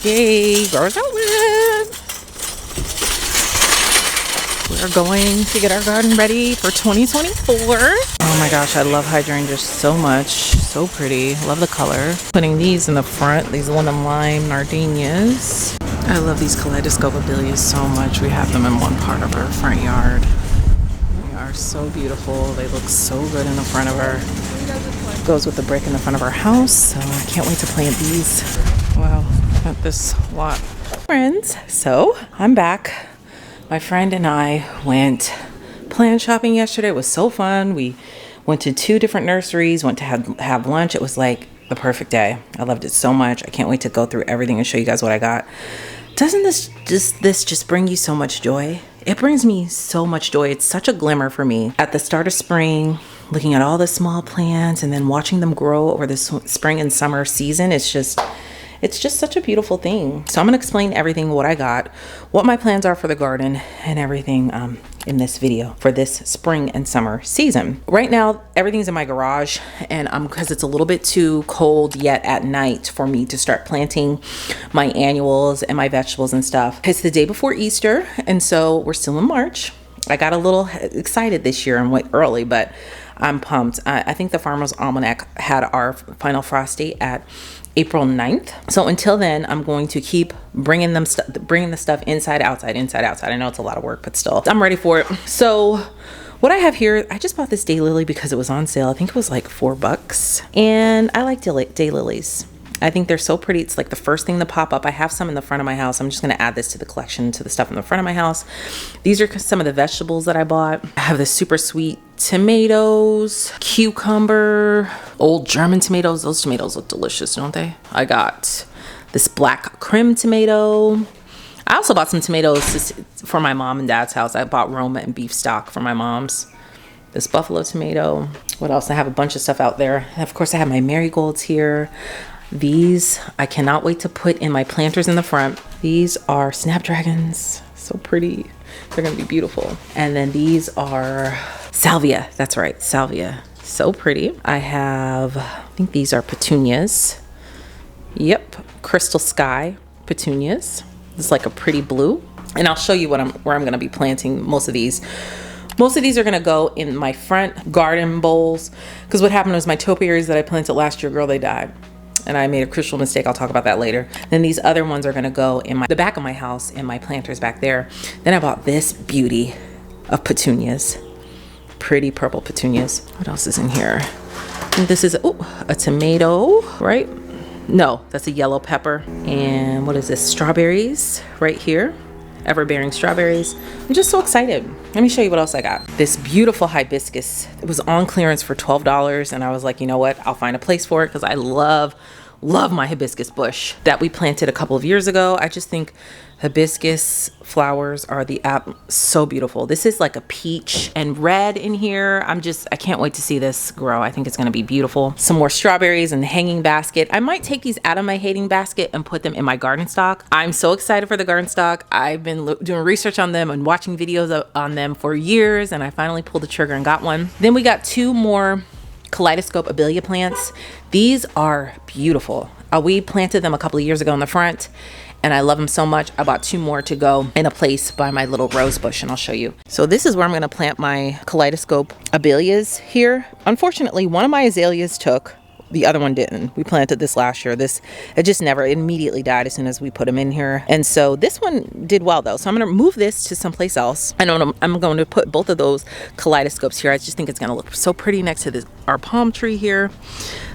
Yay, garden's open. We're going to get our garden ready for 2024. Oh my gosh, I love hydrangeas so much. So pretty. Love the color. Putting these in the front. These lemon lime nardinias. I love these kaleidoscope abelias so much. We have them in one part of our front yard. They are so beautiful. They look so good in the front of our... Goes with the brick in the front of our house. So I can't wait to plant these. Wow, got this lot. Friends, so I'm back. My friend and I went plant shopping yesterday. It was so fun. We went to 2 different nurseries, went to have lunch. It was like the perfect day. I loved it so much. I can't wait to go through everything and show you guys what I got. Doesn't this just bring you so much joy? It brings me so much joy. It's such a glimmer for me. At the start of spring, looking at all the small plants and then watching them grow over the spring and summer season, it's just such a beautiful thing. So I'm going to explain everything, what I got, what my plans are for the garden, and everything in this video for this spring and summer season. Right now, everything's in my garage, and because it's a little bit too cold yet at night for me to start planting my annuals and my vegetables and stuff. It's the day before Easter, and so we're still in March. I got a little excited this year and went early, but I'm pumped. I think the Farmer's Almanac had our final frost date at April 9th. So until then, I'm going to keep bringing the stuff inside, outside. I know it's a lot of work, but still, I'm ready for it. So what I have here, I just bought this daylily because it was on sale. I think it was like $4. And I like daylilies. I think they're so pretty. It's like the first thing to pop up. I have some in the front of my house. I'm just going to add this to the collection, to the stuff in the front of my house. These are some of the vegetables that I bought. I have the super sweet tomatoes, cucumber, old German tomatoes. Those tomatoes look delicious, don't they? I got this black crim tomato. I also bought some tomatoes for my mom and dad's house. I bought Roma and beef stock for my mom's. This buffalo tomato. What else? I have a bunch of stuff out there. And of course, I have my marigolds here. These I cannot wait to put in my planters in the front. These are snapdragons. So pretty. They're going to be beautiful. And then these are salvia. That's right, salvia. So pretty. I think these are petunias. Yep, crystal sky petunias. It's like a pretty blue. And I'll show you where I'm going to be planting most of these. Most of these are going to go in my front garden bowls, because what happened was my topiaries that I planted last year, girl, they died. And I made a crucial mistake. I'll talk about that later. Then these other ones are going to go in the back of my house, in my planters back there. Then I bought this beauty of petunias. Pretty purple petunias. What else is in here? I think this is a tomato, right? No, that's a yellow pepper. And what is this? Strawberries right here. Ever-bearing strawberries. I'm just so excited. Let me show you what else I got. This beautiful hibiscus. It was on clearance for $12, and I was like, you know what? I'll find a place for it, because I love my hibiscus bush that we planted a couple of years ago. I just think hibiscus flowers are so beautiful. This is like a peach and red in here. I can't wait to see this grow. I think it's going to be beautiful. Some more strawberries in the hanging basket. I might take these out of my hanging basket and put them in my garden stock. I'm so excited for the garden stock. I've been doing research on them and watching videos on them for years, and I finally pulled the trigger and got one. Then we got 2 more kaleidoscope abelia plants. These are beautiful. We planted them a couple of years ago in the front, and I love them so much. I bought 2 more to go in a place by my little rose bush, and I'll show you. So this is where I'm going to plant my kaleidoscope abelias here. Unfortunately, one of my azaleas took. The other one didn't. We planted this last year. It immediately died as soon as we put them in here. And so this one did well though. So I'm going to move this to someplace else. I know I'm going to put both of those kaleidoscopes here. I just think it's going to look so pretty next to our palm tree here.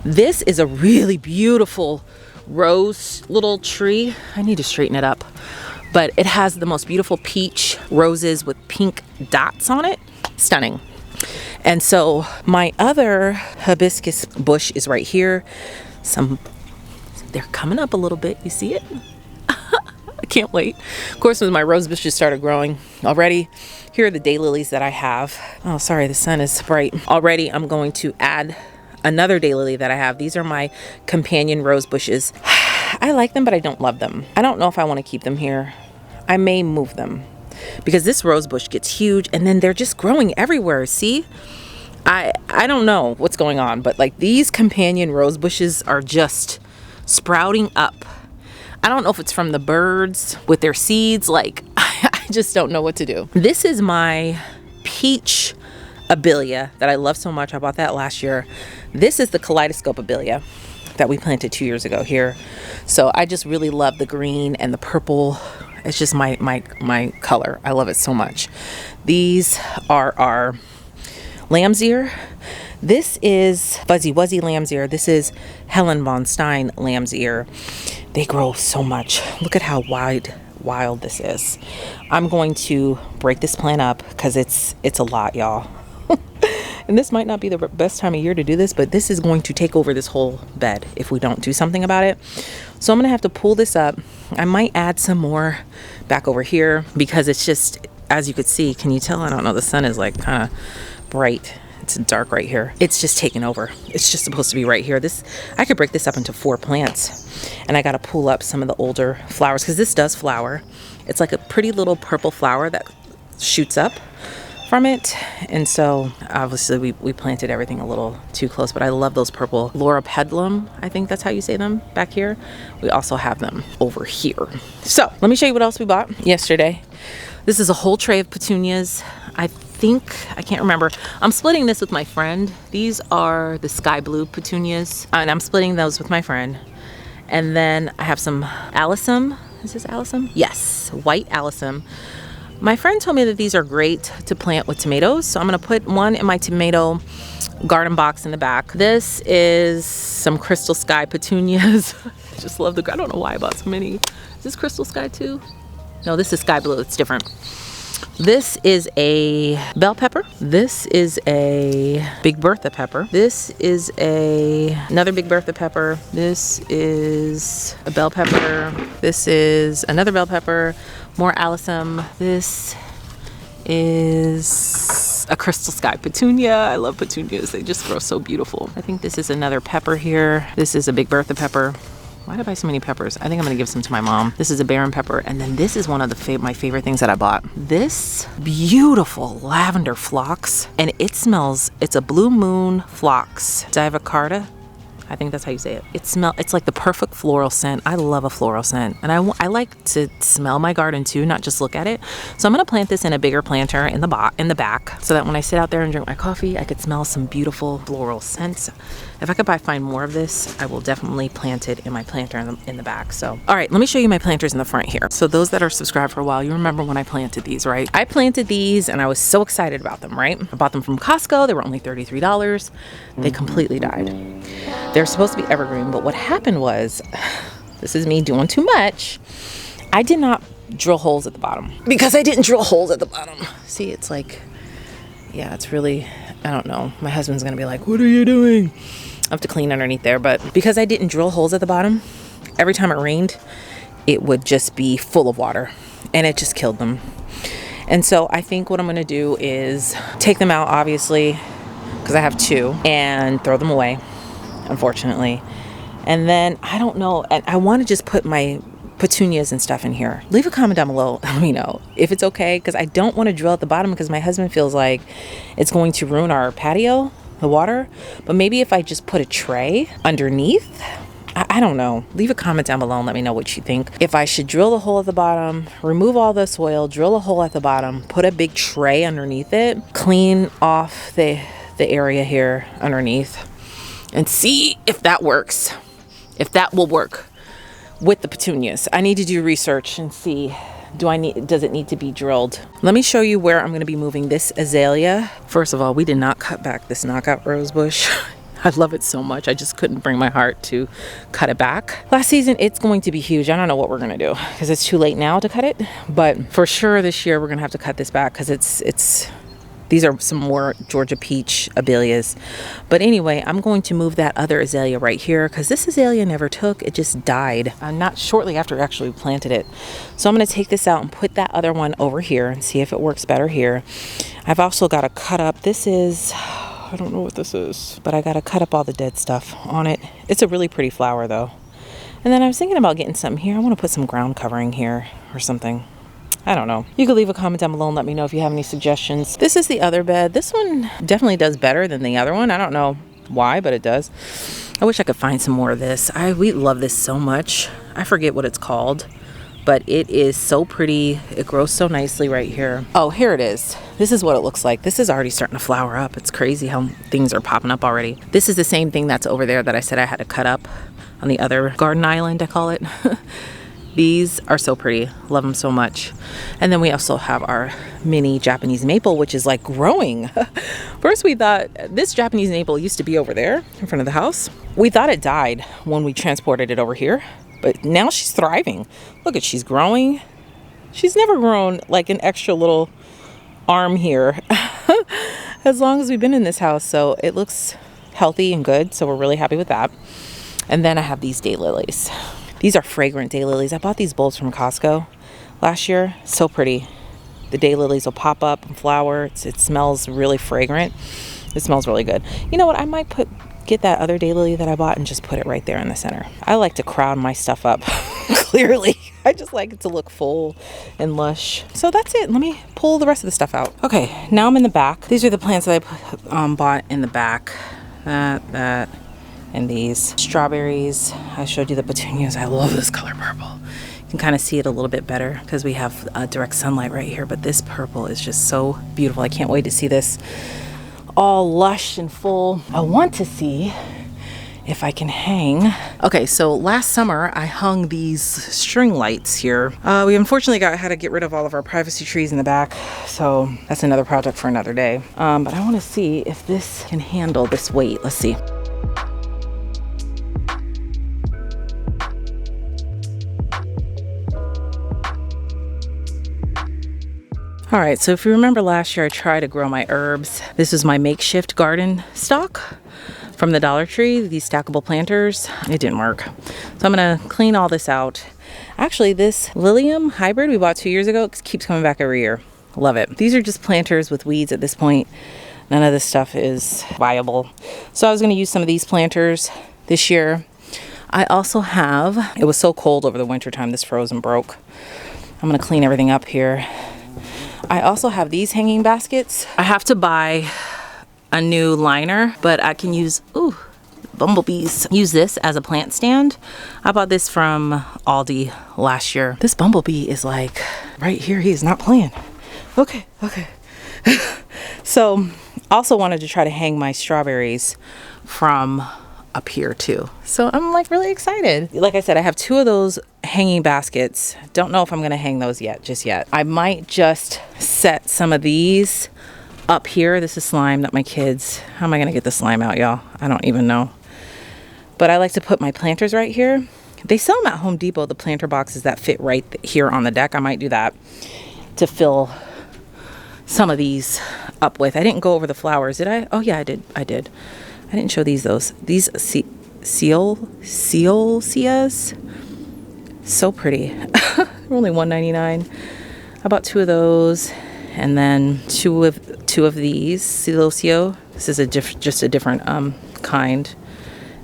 This is a really beautiful rose little tree. I need to straighten it up. But it has the most beautiful peach roses with pink dots on it. Stunning. And so my other hibiscus bush is right here. They're coming up a little bit. You see it? I can't wait. Of course, when my rose bushes started growing already, here are the daylilies that I have. Oh, sorry, the sun is bright. Already, I'm going to add another daylily that I have. These are my companion rose bushes. I like them, but I don't love them. I don't know if I want to keep them here. I may move them, because this rose bush gets huge and then they're just growing everywhere. See, I don't know what's going on, but like these companion rose bushes are just sprouting up. I don't know if it's from the birds with their seeds. Like, I just don't know what to do. This is my peach abelia that I love so much. I bought that last year. This is the kaleidoscope abelia that we planted 2 years ago here. So I just really love the green and the purple. It's just my color. I love it so much. These are our lamb's ear. This is Fuzzy Wuzzy lamb's ear. This is Helen von Stein lamb's ear. They grow so much. Look at how wild this is. I'm going to break this plant up because it's a lot, y'all. And this might not be the best time of year to do this, but this is going to take over this whole bed if we don't do something about it. So I'm gonna have to pull this up. I might add some more back over here because it's just, as you could see, can you tell? I don't know, the sun is like kind of bright. It's dark right here. It's just taken over. It's just supposed to be right here. I could break this up into 4 plants, and I got to pull up some of the older flowers because this does flower. It's like a pretty little purple flower that shoots up from it. And so obviously we planted everything a little too close, but I love those purple Laura Pedlum. I think that's how you say them back here. We also have them over here. So let me show you what else we bought yesterday. This is a whole tray of petunias. I can't remember. I'm splitting this with my friend. These are the sky blue petunias, and I'm splitting those with my friend. And then I have some alyssum. Is this alyssum? Yes, white alyssum. My friend told me that these are great to plant with tomatoes, so I'm gonna put one in my tomato garden box in the back. This is some crystal sky petunias. I just love I don't know why I bought so many. Is this crystal sky too? No, this is sky blue. It's different. This is a bell pepper. This is a Big Bertha pepper. This is another Big Bertha pepper. This is a bell pepper. This is another bell pepper. More alyssum. This is a crystal sky petunia. I love petunias. They just grow so beautiful. I think this is another pepper here. This is a Big Bertha pepper. Why did I buy so many peppers? I think I'm gonna give some to my mom. This is a Baron pepper. And then this is one of my favorite things that I bought. This beautiful lavender phlox. And it smells, it's a Blue Moon phlox. Divacarta. I think that's how you say it. It's like the perfect floral scent. I love a floral scent. And I like to smell my garden too, not just look at it. So I'm gonna plant this in a bigger planter in the back so that when I sit out there and drink my coffee, I could smell some beautiful floral scents. If I could find more of this, I will definitely plant it in my planter in the back. So, all right, let me show you my planters in the front here. So those that are subscribed for a while, you remember when I planted these, right? I planted these and I was so excited about them, right? I bought them from Costco. They were only $33. They completely died. They're supposed to be evergreen, but what happened was, this is me doing too much. I did not drill holes at the bottom because I didn't drill holes at the bottom. See, it's like, yeah, it's really, I don't know. My husband's gonna be like, what are you doing? I have to clean underneath there, but because I didn't drill holes at the bottom, every time it rained, it would just be full of water and it just killed them. And so I think what I'm gonna do is take them out, obviously, because I have 2, and throw them away, unfortunately. And then, I don't know, and I wanna just put my petunias and stuff in here. Leave a comment down below, let me know if it's okay, because I don't want to drill at the bottom because my husband feels like it's going to ruin our patio, the water. But maybe if I just put a tray underneath, I don't know. Leave a comment down below and let me know what you think. If I should drill the hole at the bottom, remove all the soil, drill a hole at the bottom, put a big tray underneath it, clean off the area here underneath, and see if that works, if that will work with the petunias. I need to do research and see, does it need to be drilled? Let me show you where I'm going to be moving this azalea. First of all, we did not cut back this knockout rose bush. I love it so much. I just couldn't bring my heart to cut it back. Last season, it's going to be huge. I don't know what we're going to do because it's too late now to cut it. But for sure this year, we're going to have to cut this back because these are some more Georgia peach abelias. But anyway, I'm going to move that other azalea right here because this azalea never took. It just died. Not shortly after actually we planted it. So I'm going to take this out and put that other one over here and see if it works better here. I've also got to cut up. This is, I don't know what this is, but I got to cut up all the dead stuff on it. It's a really pretty flower though. And then I was thinking about getting something here. I want to put some ground covering here or something. I don't know. You could leave a comment down below and let me know if you have any suggestions. This is the other bed. This one definitely does better than the other one. I don't know why, but it does. I wish I could find some more of this. We love this so much. I forget what it's called, but it is so pretty. It grows so nicely right here. Oh, here it is. This is what it looks like. This is already starting to flower up. It's crazy how things are popping up already. This is the same thing that's over there that I said I had to cut up on the other garden island, I call it. These are so pretty. Love them so much. And then we also have our mini Japanese maple, which is like growing. First we thought this Japanese maple used to be over there in front of the house. We thought it died when we transported it over here, but now she's thriving. Look at, she's growing. She's never grown like an extra little arm here as long as we've been in this house. So it looks healthy and good. So we're really happy with that. And then I have these daylilies. These are fragrant daylilies. I bought these bulbs from Costco last year. So pretty. The daylilies will pop up and flower. It smells really fragrant. It smells really good. You know what? I might get that other daylily that I bought and just put it right there in the center. I like to crowd my stuff up. Clearly. I just like it to look full and lush. So that's it. Let me pull the rest of the stuff out. Okay, now I'm in the back. These are the plants that I bought in the back. That. And these strawberries. I showed you the petunias. I love this color purple. You can kind of see it a little bit better because we have direct sunlight right here, but this purple is just so beautiful. I can't wait to see this all lush and full. I want to see if I can hang. Okay, so last summer I hung these string lights here. We unfortunately had to get rid of all of our privacy trees in the back, so that's another project for another day. But I want to see if this can handle this weight. Let's see. All right, so if you remember last year, I tried to grow my herbs. This is my makeshift garden stock from the Dollar Tree, these stackable planters. It didn't work. So I'm gonna clean all this out. Actually, this Lilium hybrid we bought 2 years ago keeps coming back every year. Love it. These are just planters with weeds at this point. None of this stuff is viable. So I was gonna use some of these planters this year. I also have, it was so cold over the winter time, this froze and broke. I'm gonna clean everything up here. I also have these hanging baskets. I have to buy a new liner, but I can use, bumblebees. Use this as a plant stand. I bought this from Aldi last year. This bumblebee is like right here. He is not playing. Okay. So also wanted to try to hang my strawberries from up here too. So I'm like really excited. Like I said, I have 2 of those hanging baskets. Don't know if I'm gonna hang those just yet. I might just set some of these up here. This is slime that my kids, how am I gonna get the slime out, y'all? I don't even know. But I like to put my planters right here. They sell them at Home Depot, the planter boxes that fit right here on the deck. I might do that to fill some of these up with. I didn't go over the flowers, did I? Oh yeah, I did. I didn't show these ceolcias. So pretty. They're only $1.99. I bought 2 of those, and then two of these ceolcio. This is just a different kind.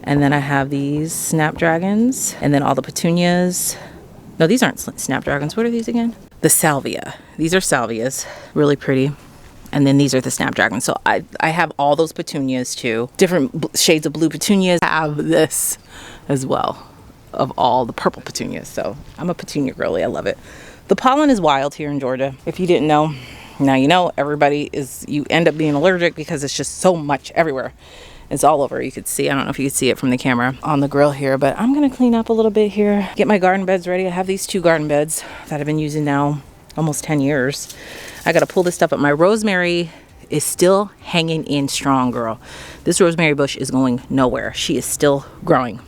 And then I have these snapdragons, and then all the petunias. No, these aren't snapdragons. What are these again? The salvia. These are salvias. Really pretty. And then these are the snapdragons. So I have all those petunias too. Different shades of blue petunias. I have this as well of all the purple petunias. So I'm a petunia girly. I love it. The pollen is wild here in Georgia. If you didn't know, now you know. You end up being allergic because it's just so much everywhere. It's all over. You could see, I don't know if you could see it from the camera on the grill here, but I'm gonna clean up a little bit here. Get my garden beds ready. I have these 2 garden beds that I've been using now almost 10 years. I gotta pull this stuff up. My rosemary is still hanging in strong, girl. This rosemary bush is going nowhere. She is still growing.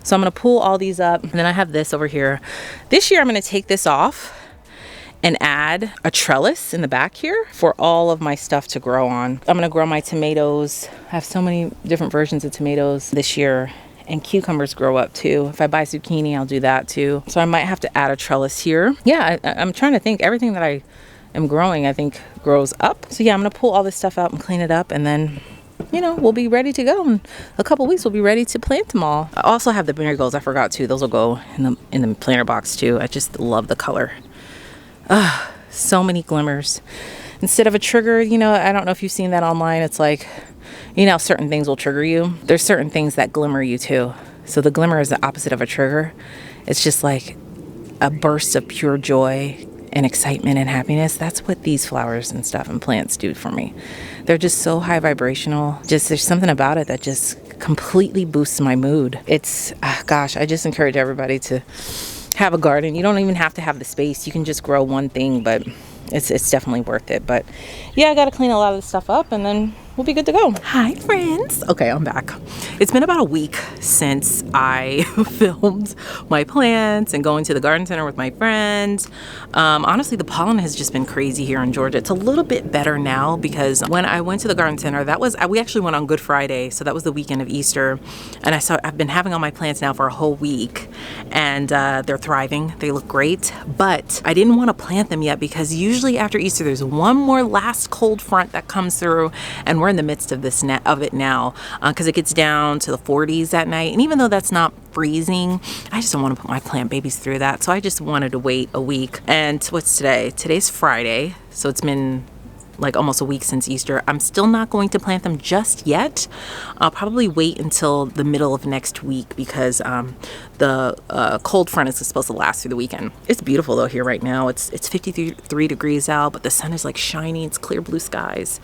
So I'm gonna pull all these up, and then I have this over here. This year I'm gonna take this off and add a trellis in the back here for all of my stuff to grow on. I'm gonna grow my tomatoes. I have so many different versions of tomatoes this year, and cucumbers grow up too. If I buy zucchini, I'll do that too. So I might have to add a trellis here. Yeah, I'm trying to think. Everything that I am growing, I think, grows up. So yeah, I'm gonna pull all this stuff out and clean it up, and then, you know, we'll be ready to go. In a couple weeks, we'll be ready to plant them all. I also have the marigolds. I forgot too. Those will go in the planter box too. I just love the color. So many glimmers. Instead of a trigger, you know, I don't know if you've seen that online. It's like, you know, certain things will trigger you. There's certain things that glimmer you too. So the glimmer is the opposite of a trigger. It's just like a burst of pure joy and excitement and happiness. That's what these flowers and stuff and plants do for me. They're just so high vibrational. Just there's something about it that just completely boosts my mood. It's gosh, I just encourage everybody to have a garden. You don't even have to have the space. You can just grow one thing, but it's definitely worth it. But yeah, I got to clean a lot of this stuff up and then we'll be good to go. Hi friends. Okay, I'm back. It's been about a week since I filmed my plants and going to the garden center with my friends. Honestly, the pollen has just been crazy here in Georgia. It's a little bit better now because when I went to the garden center, we actually went on Good Friday, so that was the weekend of Easter. And I've been having all my plants now for a whole week, and they're thriving. They look great, but I didn't want to plant them yet because usually after Easter there's one more last cold front that comes through, and we're in the midst of it now because it gets down to the 40s at night, and even though that's not freezing, I just don't want to put my plant babies through that, so I just wanted to wait a week. And what's today? Today's Friday, so it's been like almost a week since Easter. I'm still not going to plant them just yet. I'll probably wait until the middle of next week because the cold front is supposed to last through the weekend. It's beautiful though here right now. It's 53 degrees out, but the sun is like shining. It's clear blue skies.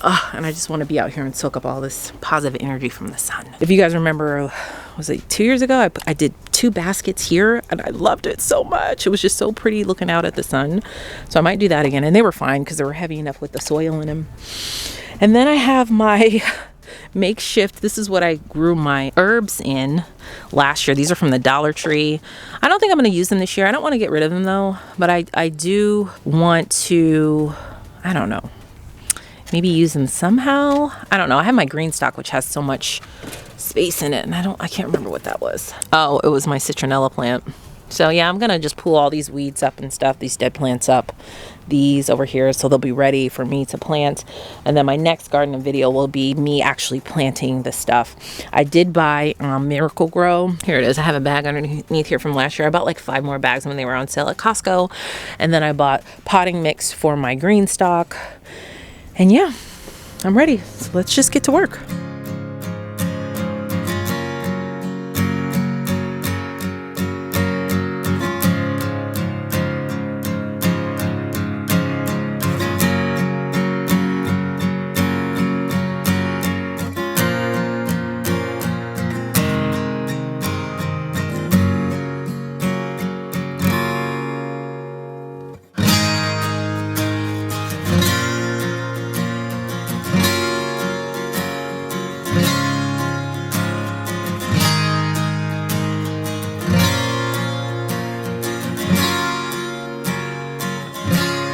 And I just want to be out here and soak up all this positive energy from the sun. If you guys remember, was it 2 years ago? I did 2 baskets here and I loved it so much. It was just so pretty looking out at the sun. So I might do that again. And they were fine because they were heavy enough with the soil in them. And then I have my makeshift. This is what I grew my herbs in last year. These are from the Dollar Tree. I don't think I'm going to use them this year. I don't want to get rid of them though, but I do want to, I don't know, maybe use them somehow. I don't know. I have my green stock, which has so much space in it, and I can't remember what that was. Oh, it was my citronella plant. So yeah, I'm gonna just pull all these weeds up and stuff, these dead plants up, these over here, so they'll be ready for me to plant. And then my next gardening video will be me actually planting the stuff. I did buy Miracle Grow. Here it is. I have a bag underneath here from last year. I bought like 5 more bags when they were on sale at Costco. And then I bought potting mix for my green stock. And yeah, I'm ready. So let's just get to work.